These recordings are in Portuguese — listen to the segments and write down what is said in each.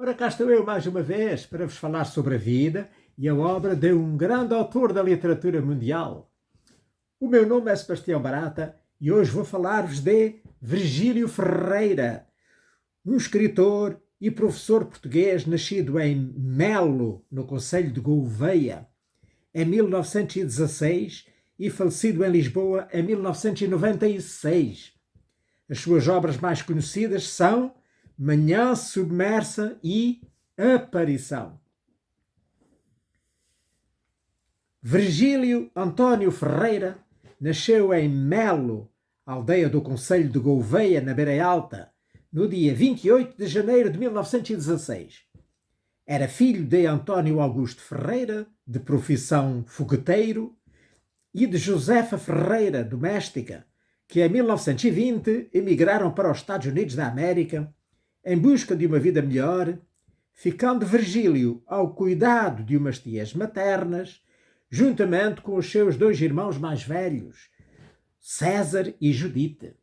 Ora, cá estou eu mais uma vez para vos falar sobre a vida e a obra de um grande autor da literatura mundial. O meu nome é Sebastião Barata e hoje vou falar-vos de Virgílio Ferreira, um escritor e professor português nascido em Melo, no concelho de Gouveia, em 1916 e falecido em Lisboa em 1996. As suas obras mais conhecidas são Manhã Submersa e Aparição. Virgílio António Ferreira nasceu em Melo, aldeia do concelho de Gouveia, na Beira Alta, no dia 28 de janeiro de 1916. Era filho de António Augusto Ferreira, de profissão fogueteiro, e de Josefa Ferreira, doméstica, que em 1920 emigraram para os Estados Unidos da América em busca de uma vida melhor, ficando Virgílio ao cuidado de umas tias maternas, juntamente com os seus dois irmãos mais velhos, César e Judite.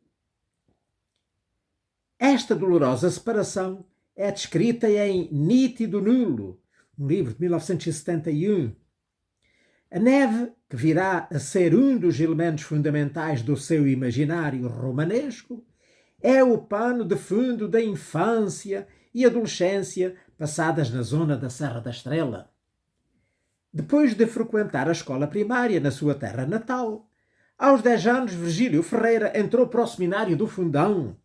Esta dolorosa separação é descrita em Nítido Nulo, um livro de 1971. A neve, que virá a ser um dos elementos fundamentais do seu imaginário romanesco, é o pano de fundo da infância e adolescência passadas na zona da Serra da Estrela. Depois de frequentar a escola primária na sua terra natal, aos 10 anos Virgílio Ferreira entrou para o Seminário do Fundão,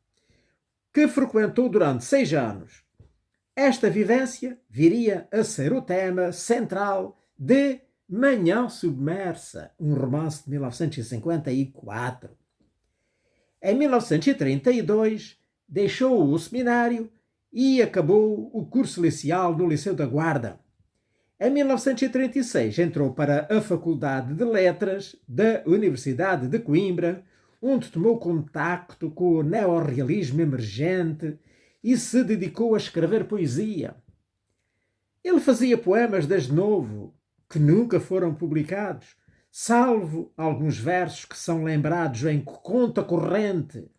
que frequentou durante 6 anos. Esta vivência viria a ser o tema central de Manhã Submersa, um romance de 1954. Em 1932, deixou o seminário e acabou o curso licencial no Liceu da Guarda. Em 1936, entrou para a Faculdade de Letras da Universidade de Coimbra, onde tomou contacto com o neorrealismo emergente e se dedicou a escrever poesia. Ele fazia poemas desde novo, que nunca foram publicados, salvo alguns versos que são lembrados em Conta Corrente,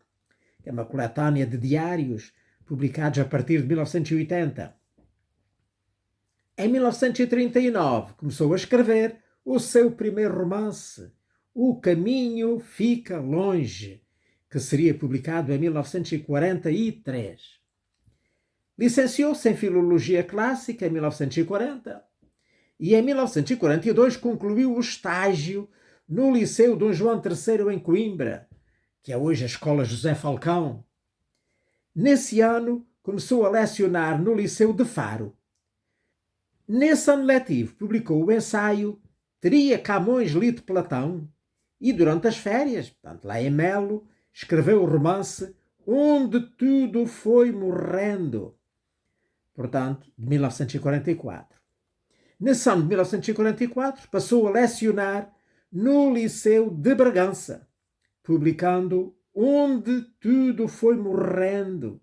que é uma coletânea de diários publicados a partir de 1980. Em 1939 começou a escrever o seu primeiro romance, O Caminho Fica Longe, que seria publicado em 1943. Licenciou-se em Filologia Clássica em 1940 e em 1942 concluiu o estágio no Liceu Dom João III em Coimbra, que é hoje a Escola José Falcão. Nesse ano começou a lecionar no Liceu de Faro. Nesse ano letivo publicou o ensaio Teria Camões lido Platão e durante as férias, portanto, lá em Melo, escreveu o romance Onde Tudo Foi Morrendo, portanto, de 1944. Nesse ano de 1944 passou a lecionar no Liceu de Bragança, publicando Onde Tudo Foi Morrendo,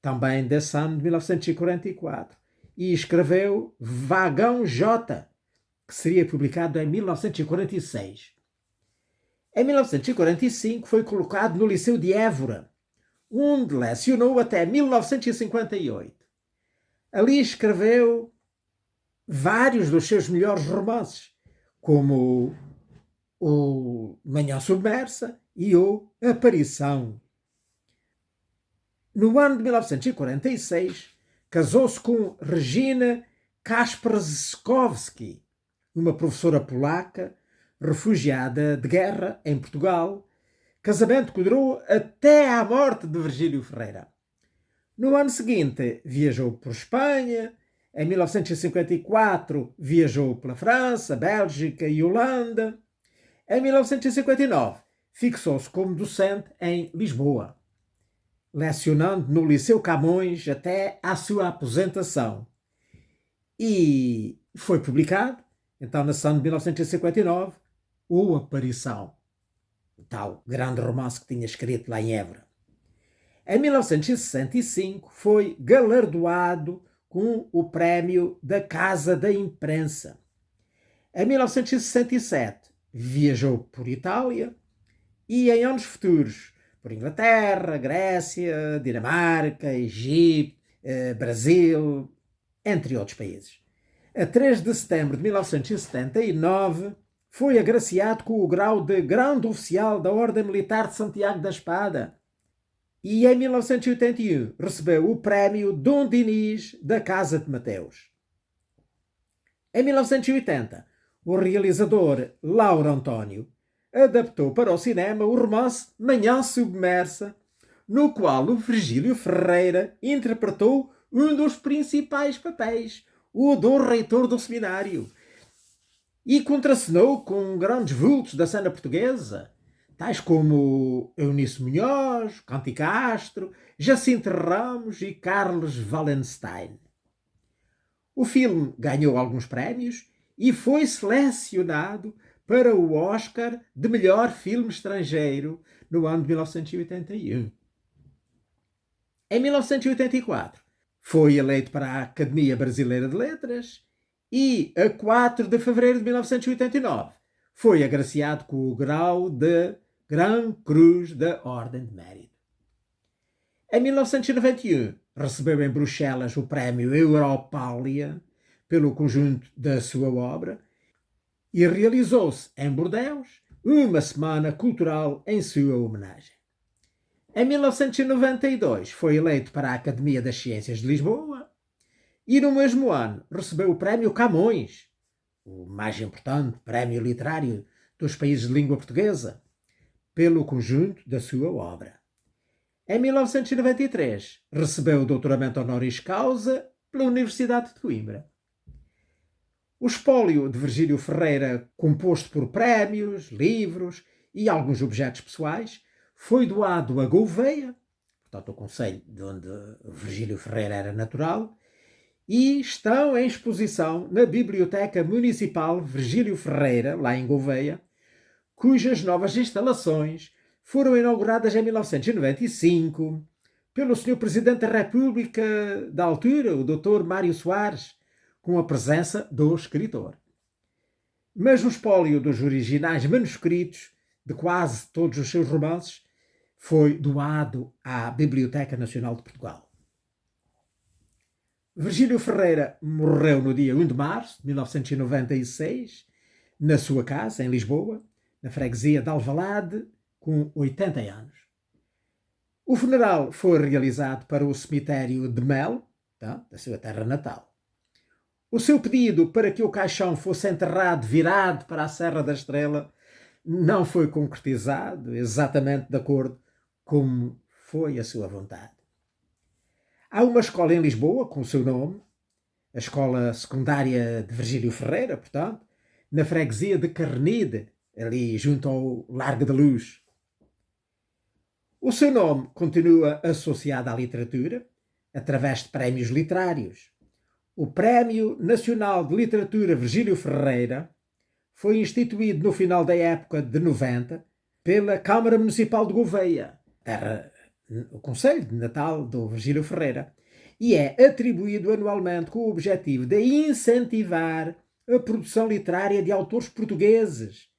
também desse ano de 1944, e escreveu Vagão J, que seria publicado em 1946. Em 1945 foi colocado no Liceu de Évora, onde lecionou até 1958. Ali escreveu vários dos seus melhores romances, como o Manhã Submersa e o Aparição. No ano de 1946, casou-se com Regina Kasperzkowski, uma professora polaca, refugiada de guerra em Portugal, casamento que durou até à morte de Virgílio Ferreira. No ano seguinte, viajou por Espanha. Em 1954, viajou pela França, Bélgica e Holanda. Em 1959, fixou-se como docente em Lisboa, lecionando no Liceu Camões até à sua aposentação. E foi publicado, então, nesse ano de 1959, O Aparição, o tal grande romance que tinha escrito lá em Évora. Em 1965, foi galardoado com o prémio da Casa da Imprensa. Em 1967, viajou por Itália e, em anos futuros, por Inglaterra, Grécia, Dinamarca, Egito, Brasil, entre outros países. A 3 de setembro de 1979 foi agraciado com o grau de Grande Oficial da Ordem Militar de Santiago da Espada. E em 1981 recebeu o prémio Dom Dinis da Casa de Mateus. Em 1980, o realizador Lauro António adaptou para o cinema o romance Manhã Submersa, no qual o Virgílio Ferreira interpretou um dos principais papéis, o do reitor do seminário, e contracenou com grandes vultos da cena portuguesa, tais como Eunício Munhoz, Canti Castro, Jacinto Ramos e Carlos Wallenstein. O filme ganhou alguns prémios e foi selecionado para o Oscar de melhor filme estrangeiro no ano de 1981. Em 1984, foi eleito para a Academia Brasileira de Letras e, a 4 de fevereiro de 1989, foi agraciado com o grau de Gran Cruz da Ordem de Mérito. Em 1991, recebeu em Bruxelas o prémio Europália pelo conjunto da sua obra e realizou-se em Bordeus uma semana cultural em sua homenagem. Em 1992 foi eleito para a Academia das Ciências de Lisboa e no mesmo ano recebeu o prémio Camões, o mais importante prémio literário dos países de língua portuguesa, pelo conjunto da sua obra. Em 1993 recebeu o doutoramento honoris causa pela Universidade de Coimbra. O espólio de Virgílio Ferreira, composto por prémios, livros e alguns objetos pessoais, foi doado a Gouveia, portanto o concelho de onde Virgílio Ferreira era natural, e estão em exposição na Biblioteca Municipal Virgílio Ferreira, lá em Gouveia, cujas novas instalações foram inauguradas em 1995 pelo Sr. Presidente da República da altura, o Dr. Mário Soares, com a presença do escritor. Mas o espólio dos originais manuscritos de quase todos os seus romances foi doado à Biblioteca Nacional de Portugal. Virgílio Ferreira morreu no dia 1 de março de 1996, na sua casa, em Lisboa, na freguesia de Alvalade, com 80 anos. O funeral foi realizado para o cemitério de Mel, da sua terra natal. O seu pedido para que o caixão fosse enterrado virado para a Serra da Estrela não foi concretizado exatamente de acordo como foi a sua vontade. Há uma escola em Lisboa com o seu nome, a Escola Secundária de Virgílio Ferreira, portanto, na freguesia de Carnide, ali junto ao Largo da Luz. O seu nome continua associado à literatura, através de prémios literários. O Prémio Nacional de Literatura Virgílio Ferreira foi instituído no final da época de 90 pela Câmara Municipal de Gouveia, o concelho de natal do Virgílio Ferreira, e é atribuído anualmente com o objetivo de incentivar a produção literária de autores portugueses,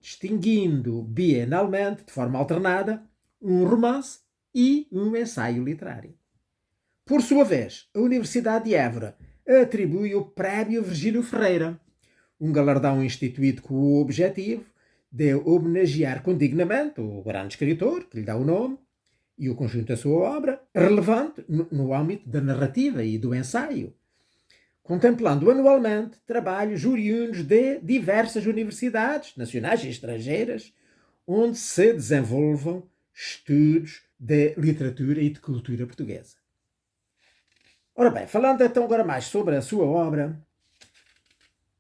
distinguindo bienalmente, de forma alternada, um romance e um ensaio literário. Por sua vez, a Universidade de Évora atribui o Prémio Virgílio Ferreira, um galardão instituído com o objetivo de homenagear condignamente o grande escritor, que lhe dá o nome, e o conjunto da sua obra, relevante no âmbito da narrativa e do ensaio, contemplando anualmente trabalhos oriundos de diversas universidades, nacionais e estrangeiras, onde se desenvolvam estudos de literatura e de cultura portuguesa. Ora bem, falando então agora mais sobre a sua obra,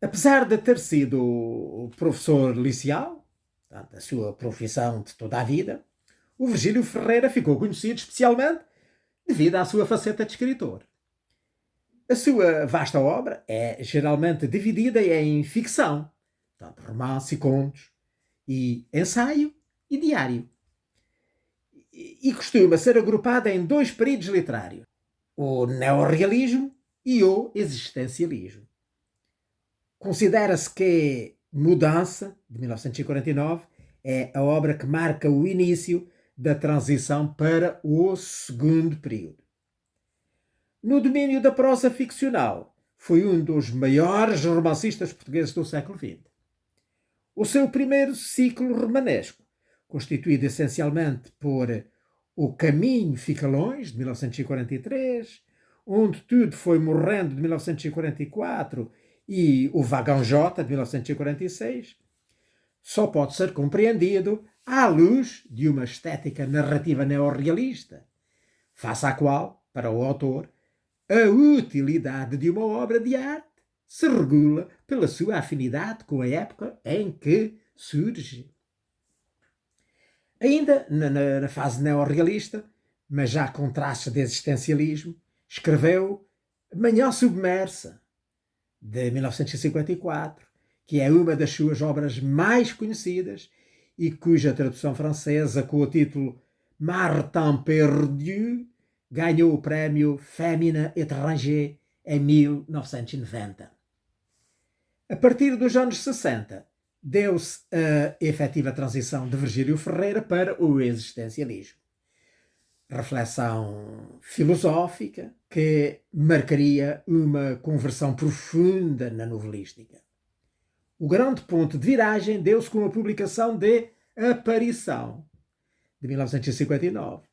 apesar de ter sido professor liceal, portanto, a sua profissão de toda a vida, o Virgílio Ferreira ficou conhecido especialmente devido à sua faceta de escritor. A sua vasta obra é geralmente dividida em ficção, portanto, romance e contos, e ensaio e diário. E costuma ser agrupada em dois períodos literários, o neorrealismo e o existencialismo. Considera-se que Mudança, de 1949, é a obra que marca o início da transição para o segundo período. No domínio da prosa ficcional, foi um dos maiores romancistas portugueses do século XX. O seu primeiro ciclo romanesco, constituído essencialmente por O Caminho Fica Longe, de 1943, Onde Tudo Foi Morrendo, de 1944, e O Vagão J, de 1946, só pode ser compreendido à luz de uma estética narrativa neorrealista, face à qual, para o autor, a utilidade de uma obra de arte se regula pela sua afinidade com a época em que surge. Ainda na fase neorrealista, mas já com traços de existencialismo, escreveu Manhã Submersa, de 1954, que é uma das suas obras mais conhecidas e cuja tradução francesa, com o título Mar Temps Perdu, ganhou o prémio Féminin Étranger em 1990. A partir dos anos 60, deu-se a efetiva transição de Virgílio Ferreira para o existencialismo. Reflexão filosófica que marcaria uma conversão profunda na novelística. O grande ponto de viragem deu-se com a publicação de Aparição, de 1959,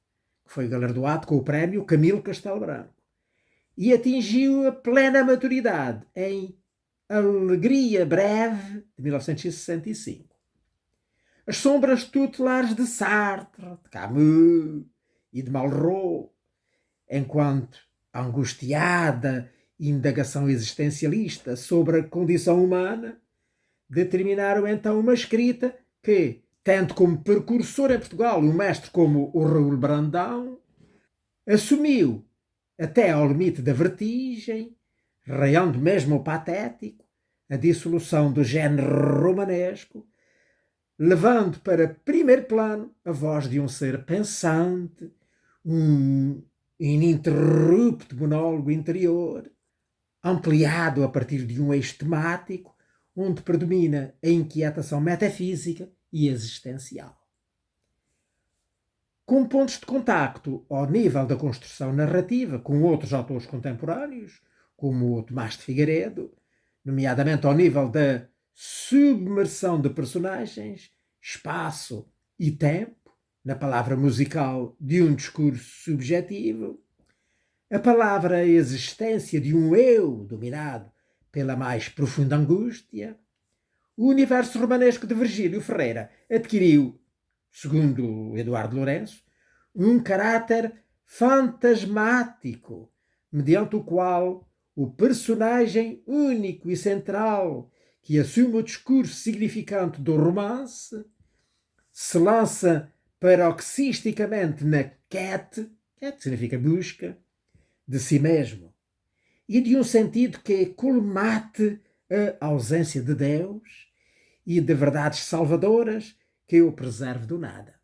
que foi galardoado com o prémio Camilo Castelo Branco, e atingiu a plena maturidade em Alegria Breve, de 1965. As sombras tutelares de Sartre, de Camus e de Malraux, enquanto angustiada indagação existencialista sobre a condição humana, determinaram então uma escrita que, tendo como precursor em Portugal um mestre como o Raul Brandão, assumiu até ao limite da vertigem, raiando mesmo o patético, a dissolução do género romanesco, levando para primeiro plano a voz de um ser pensante, um ininterrupto monólogo interior, ampliado a partir de um eixo temático, onde predomina a inquietação metafísica e existencial. Com pontos de contacto ao nível da construção narrativa com outros autores contemporâneos, como o Tomás de Figueiredo, nomeadamente ao nível da submersão de personagens, espaço e tempo, na palavra musical de um discurso subjetivo, a palavra existência de um eu dominado pela mais profunda angústia, o universo romanesco de Virgílio Ferreira adquiriu, segundo Eduardo Lourenço, um caráter fantasmático, mediante o qual o personagem único e central que assume o discurso significante do romance se lança paroxisticamente na quête significa busca, de si mesmo, e de um sentido que colmate a ausência de Deus e de verdades salvadoras que o preserve do nada.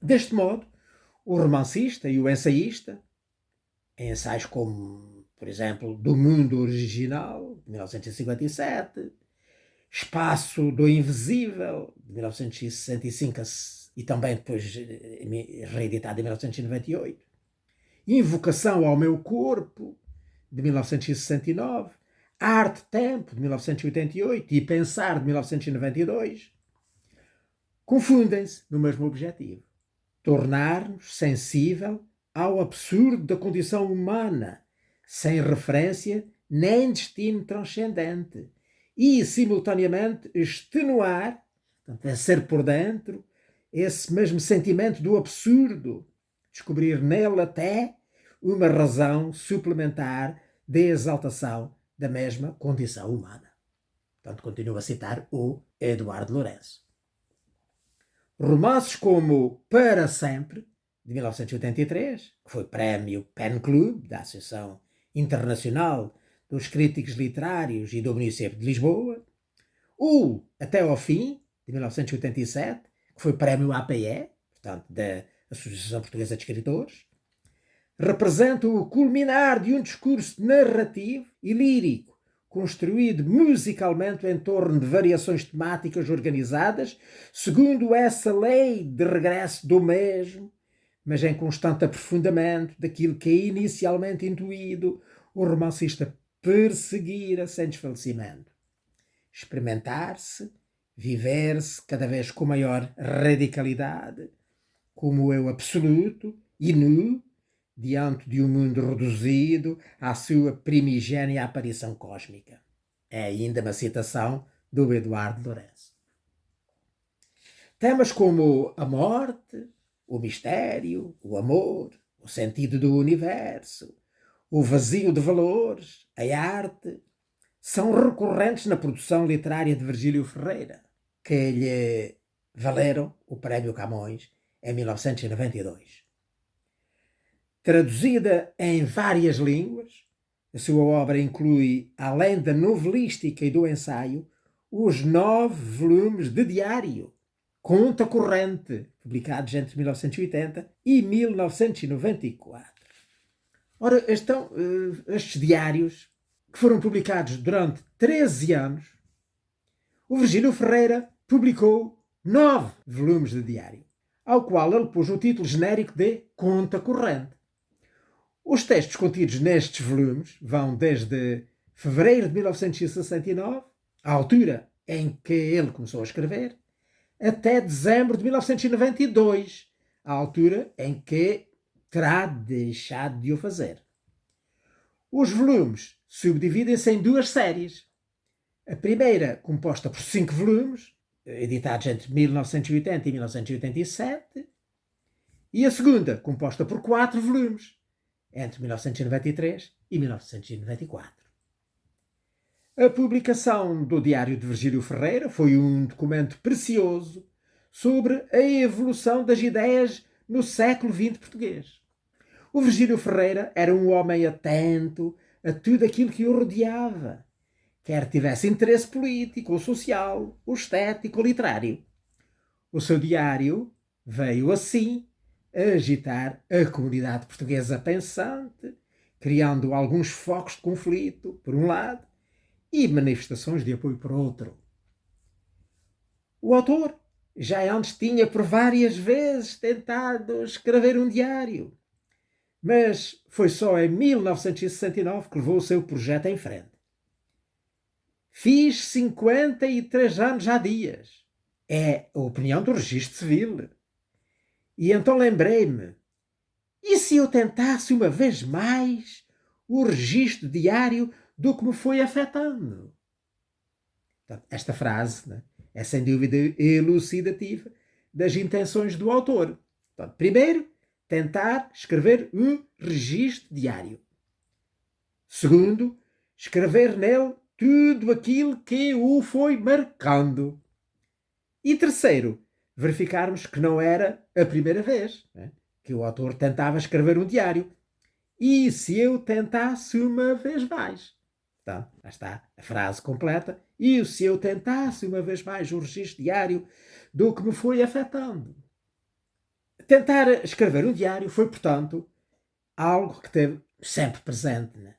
Deste modo, o romancista e o ensaísta, em ensaios como, por exemplo, Do Mundo Original, de 1957, Espaço do Invisível, de 1965 e também depois reeditado em 1998, Invocação ao Meu Corpo, de 1969, Arte-Tempo, de 1988 e Pensar, de 1992, confundem-se no mesmo objetivo: tornar-nos sensível ao absurdo da condição humana, sem referência nem destino transcendente, e, simultaneamente, extenuar, portanto, ser por dentro, esse mesmo sentimento do absurdo, descobrir nele até uma razão suplementar de exaltação da mesma condição humana. Portanto, continuo a citar o Eduardo Lourenço. Romances como Para Sempre, de 1983, que foi prémio Pen Club, da Associação Internacional dos Críticos Literários e do Município de Lisboa, ou Até ao Fim, de 1987, que foi prémio APE, portanto, da Associação Portuguesa de Escritores, representam o culminar de um discurso narrativo e lírico, construído musicalmente em torno de variações temáticas organizadas segundo essa lei de regresso do mesmo, mas em constante aprofundamento daquilo que é inicialmente intuído, o romancista perseguira sem desfalecimento. Experimentar-se, viver-se cada vez com maior radicalidade, como eu absoluto e nu, diante de um mundo reduzido à sua primigénia aparição cósmica. É ainda uma citação do Eduardo Lourenço. Temas como a morte, o mistério, o amor, o sentido do universo, o vazio de valores, a arte, são recorrentes na produção literária de Virgílio Ferreira, que lhe valeram o Prémio Camões em 1992. Traduzida em várias línguas, a sua obra inclui, além da novelística e do ensaio, os 9 volumes de diário, Conta Corrente, publicados entre 1980 e 1994. Ora, estes diários, que foram publicados durante 13 anos, o Virgílio Ferreira publicou 9 volumes de diário, ao qual ele pôs o título genérico de Conta Corrente. Os textos contidos nestes volumes vão desde fevereiro de 1969, a altura em que ele começou a escrever, até dezembro de 1992, a altura em que terá deixado de o fazer. Os volumes subdividem-se em 2 séries. A primeira, composta por 5 volumes, editados entre 1980 e 1987, e a segunda, composta por 4 volumes, entre 1993 e 1994. A publicação do Diário de Virgílio Ferreira foi um documento precioso sobre a evolução das ideias no século XX português. O Virgílio Ferreira era um homem atento a tudo aquilo que o rodeava, quer tivesse interesse político ou social, ou estético ou literário. O seu diário veio, assim, a agitar a comunidade portuguesa pensante, criando alguns focos de conflito, por um lado, e manifestações de apoio por outro. O autor já antes tinha por várias vezes tentado escrever um diário, mas foi só em 1969 que levou o seu projeto em frente. Fiz 53 anos há dias. É a opinião do Registro Civil. E então lembrei-me, e se eu tentasse uma vez mais o registro diário do que me foi afetando? Portanto, esta frase, né, é sem dúvida elucidativa das intenções do autor. Portanto, primeiro, tentar escrever um registro diário. Segundo, escrever nele tudo aquilo que o foi marcando. E terceiro, verificarmos que não era a primeira vez, né, que o autor tentava escrever um diário. E se eu tentasse uma vez mais? Então, lá está a frase completa. E se eu tentasse uma vez mais o registro diário do que me foi afetando? Tentar escrever um diário foi, portanto, algo que teve sempre presente, né?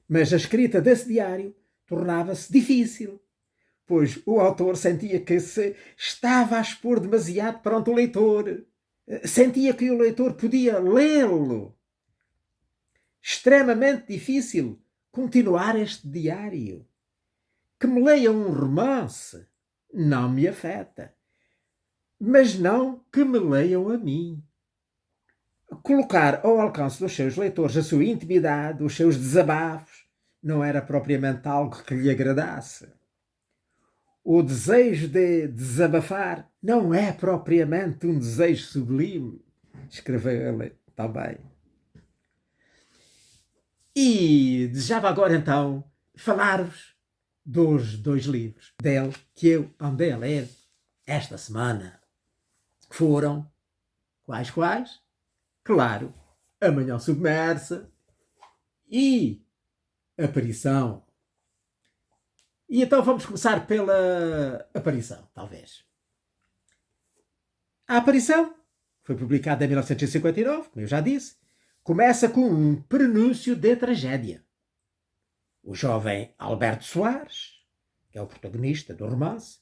Mas a escrita desse diário tornava-se difícil, pois o autor sentia que se estava a expor demasiado perante o leitor. Sentia que o leitor podia lê-lo. Extremamente difícil continuar este diário. Que me leia um romance não me afeta, mas não que me leiam a mim. Colocar ao alcance dos seus leitores a sua intimidade, os seus desabafos, não era propriamente algo que lhe agradasse. O desejo de desabafar não é propriamente um desejo sublime, escreveu ele também. E desejava agora então falar-vos dos 2 livros dele que eu andei a ler esta semana, que foram quais? Claro, Amanhã Submersa e Aparição. E então vamos começar pela Aparição, talvez. A Aparição foi publicada em 1959, como eu já disse. Começa com um prenúncio de tragédia. O jovem Alberto Soares, que é o protagonista do romance,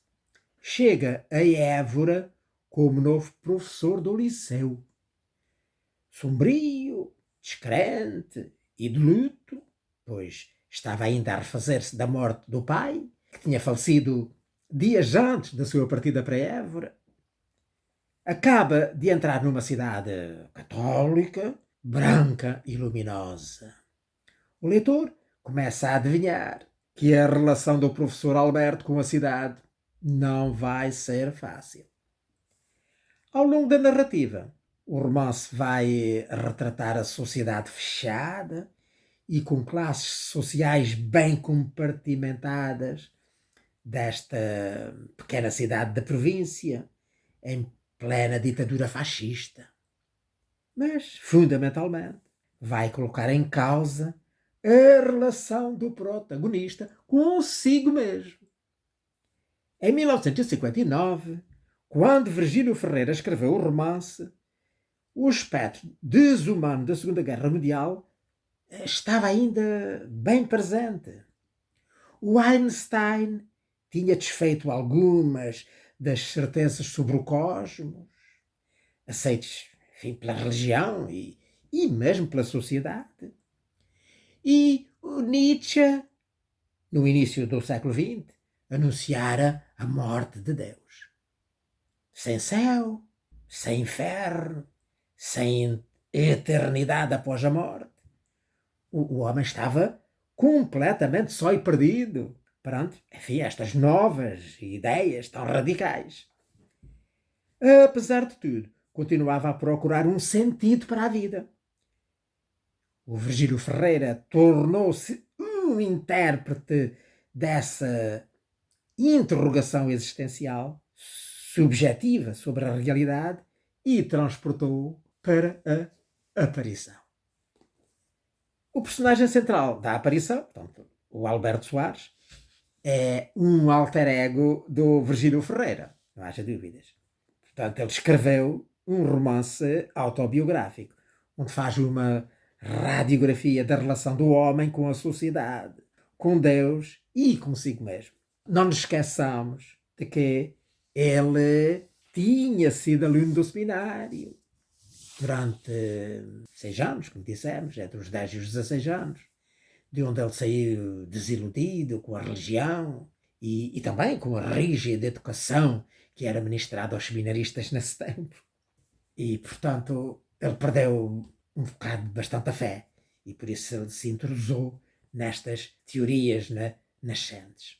chega a Évora como novo professor do liceu. sombrio, descrente e de luto, pois estava ainda a refazer-se da morte do pai, que tinha falecido dias antes da sua partida para Évora. Acaba de entrar numa cidade católica, branca e luminosa. O leitor começa a adivinhar que a relação do professor Alberto com a cidade não vai ser fácil. Ao longo da narrativa, o romance vai retratar a sociedade fechada e com classes sociais bem compartimentadas desta pequena cidade da província, em plena ditadura fascista. Mas, fundamentalmente, vai colocar em causa a relação do protagonista consigo mesmo. Em 1959, quando Virgílio Ferreira escreveu o romance, o aspecto desumano da Segunda Guerra Mundial estava ainda bem presente. O Einstein tinha desfeito algumas das certezas sobre o cosmos, aceites, enfim, pela religião e mesmo pela sociedade. E o Nietzsche, no início do século XX, anunciara a morte de Deus. Sem céu, sem inferno, sem eternidade após a morte. O homem estava completamente só e perdido perante, enfim, estas novas ideias tão radicais. Apesar de tudo, continuava a procurar um sentido para a vida. O Virgílio Ferreira tornou-se um intérprete dessa interrogação existencial subjetiva sobre a realidade e transportou-o para a aparição. O personagem central da aparição, portanto, o Alberto Soares, é um alter ego do Virgílio Ferreira, não haja dúvidas. Portanto, ele escreveu um romance autobiográfico, onde faz uma radiografia da relação do homem com a sociedade, com Deus e consigo mesmo. Não nos esqueçamos de que ele tinha sido aluno do seminário durante 6 anos, como dissemos, entre os 10 e os 16 anos, de onde ele saiu desiludido com a religião e também com a rígida educação que era ministrada aos seminaristas nesse tempo. E, portanto, ele perdeu um bocado bastante a fé e por isso ele se intrusou nestas teorias nascentes.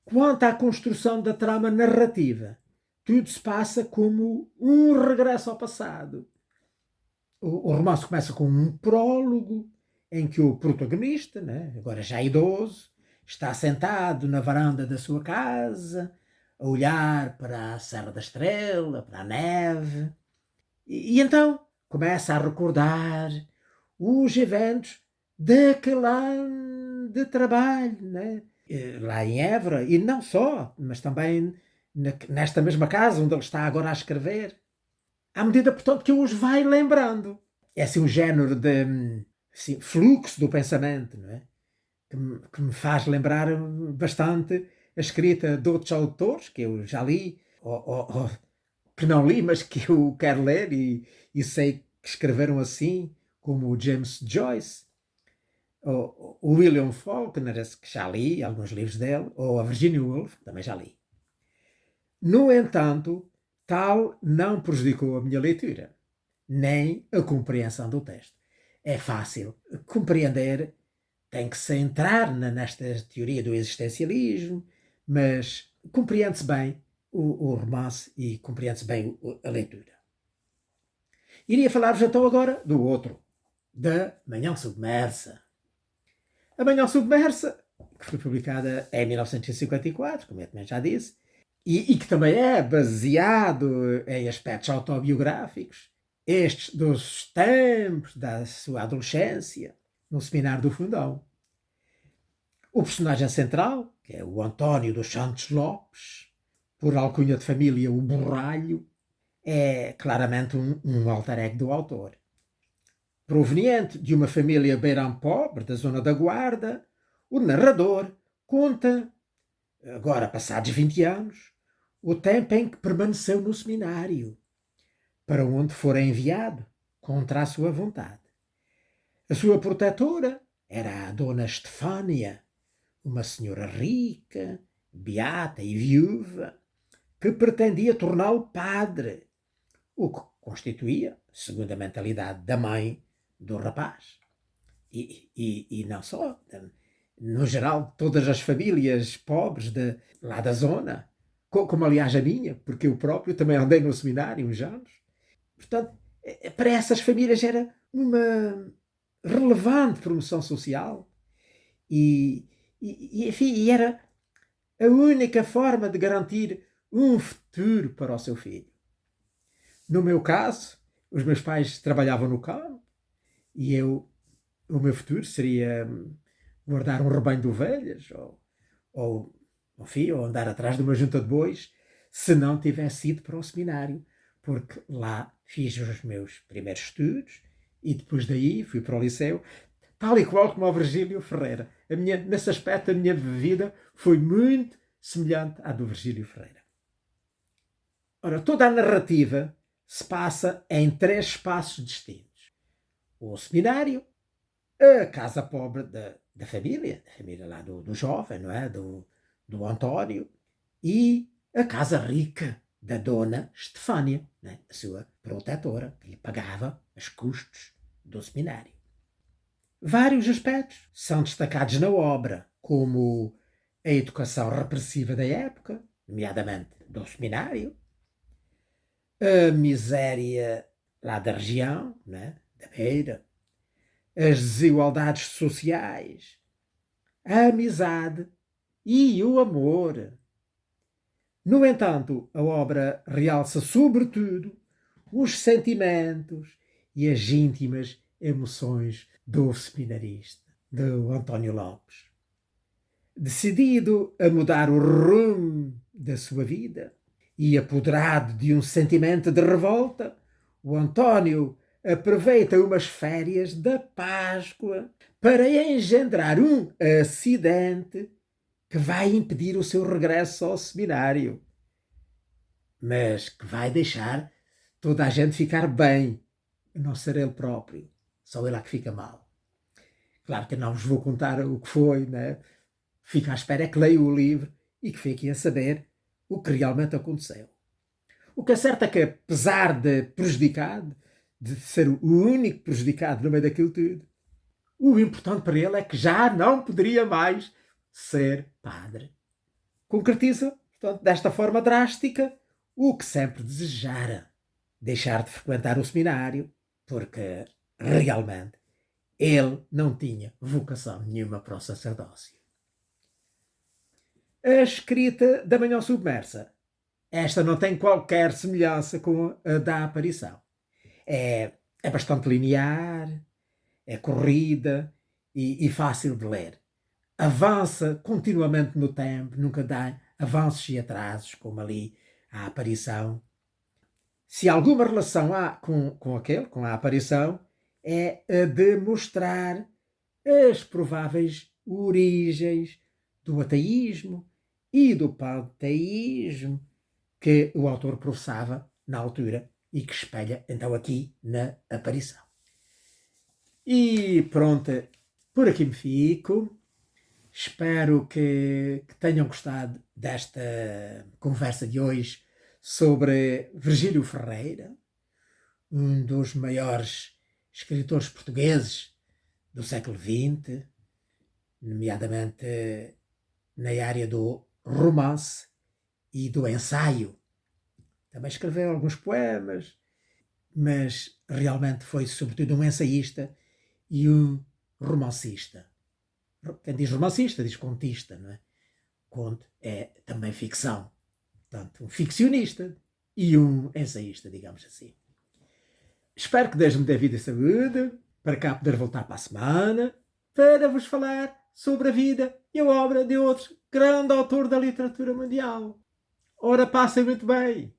Quanto à construção da trama narrativa, tudo se passa como um regresso ao passado. O romance começa com um prólogo em que o protagonista, agora já idoso, está sentado na varanda da sua casa, a olhar para a Serra da Estrela, para a neve, e então começa a recordar os eventos daquele ano de trabalho, lá em Évora, e não só, mas também nesta mesma casa onde ele está agora a escrever, à medida, portanto, que os vai lembrando. É assim um género de fluxo do pensamento, que me faz lembrar bastante a escrita de outros autores que eu já li, ou que não li, mas que eu quero ler e sei que escreveram assim, como o James Joyce, ou o William Faulkner, que já li alguns livros dele, ou a Virginia Woolf, que também já li. No entanto, tal não prejudicou a minha leitura, nem a compreensão do texto. É fácil compreender, tem que se entrar nesta teoria do existencialismo, mas compreende-se bem o romance e compreende-se bem a leitura. Iria falar-vos então agora do outro, da Manhã Submersa. A Manhã Submersa, que foi publicada em 1954, como eu também já disse, e que também é baseado em aspectos autobiográficos, estes dos tempos da sua adolescência, no Seminário do Fundão. O personagem central, que é o António dos Santos Lopes, por alcunha de família o Borralho, é claramente um alter ego do autor. Proveniente de uma família beirão pobre da zona da Guarda, o narrador conta, agora passados 20 anos, o tempo em que permaneceu no seminário, para onde fora enviado contra a sua vontade. A sua protetora era a dona Estefânia, uma senhora rica, beata e viúva, que pretendia torná-lo padre, o que constituía, segundo a mentalidade da mãe do rapaz. E não só, no geral, todas as famílias pobres lá da zona, como aliás a minha, porque eu próprio também andei no seminário uns anos. Portanto, para essas famílias era uma relevante promoção social enfim, era a única forma de garantir um futuro para o seu filho. No meu caso, os meus pais trabalhavam no campo e o meu futuro seria guardar um rebanho de ovelhas ou andar atrás de uma junta de bois, se não tivesse ido para o seminário, porque lá fiz os meus primeiros estudos e depois daí fui para o liceu, tal e qual como o Virgílio Ferreira. Nesse aspecto, a minha vida foi muito semelhante à do Virgílio Ferreira. Ora, toda a narrativa se passa em 3 espaços distintos. O seminário, a casa pobre da família lá do jovem, não é? Do António, e a casa rica da dona Estefânia, né? A sua protetora, que lhe pagava os custos do seminário. Vários aspectos são destacados na obra, como a educação repressiva da época, nomeadamente do seminário, a miséria lá da região, né? Da Beira, as desigualdades sociais, a amizade e o amor. No entanto, a obra realça sobretudo os sentimentos e as íntimas emoções do seminarista, do António Lopes. Decidido a mudar o rumo da sua vida e apoderado de um sentimento de revolta, o António aproveita umas férias da Páscoa para engendrar um acidente que vai impedir o seu regresso ao seminário, mas que vai deixar toda a gente ficar bem, a não ser ele próprio. Só ele é que fica mal. Claro que não vos vou contar o que foi, né? Fica à espera que leia o livro e que fiquem a saber o que realmente aconteceu. O que é certo é que, apesar de prejudicado, de ser o único prejudicado no meio daquilo tudo, o importante para ele é que já não poderia mais ser padre. Concretiza, portanto, desta forma drástica, o que sempre desejara: deixar de frequentar o seminário, porque realmente ele não tinha vocação nenhuma para o sacerdócio. A escrita da Manhã Submersa. Esta não tem qualquer semelhança com a da aparição. É bastante linear, é corrida e fácil de ler. Avança continuamente no tempo, nunca dá avanços e atrasos, como ali a aparição. Se alguma relação há com a aparição, é a de mostrar as prováveis origens do ateísmo e do panteísmo que o autor professava na altura e que espelha então aqui na aparição. E pronto, por aqui me fico. Espero que tenham gostado desta conversa de hoje sobre Virgílio Ferreira, um dos maiores escritores portugueses do século XX, nomeadamente na área do romance e do ensaio. Também escreveu alguns poemas, mas realmente foi sobretudo um ensaísta e um romancista. Quem diz romancista diz contista, não é? Conto é também ficção. Portanto, um ficcionista e um ensaísta, digamos assim. Espero que Deus me dê vida e saúde para cá poder voltar para a semana para vos falar sobre a vida e a obra de outro grande autor da literatura mundial. Ora, passem muito bem!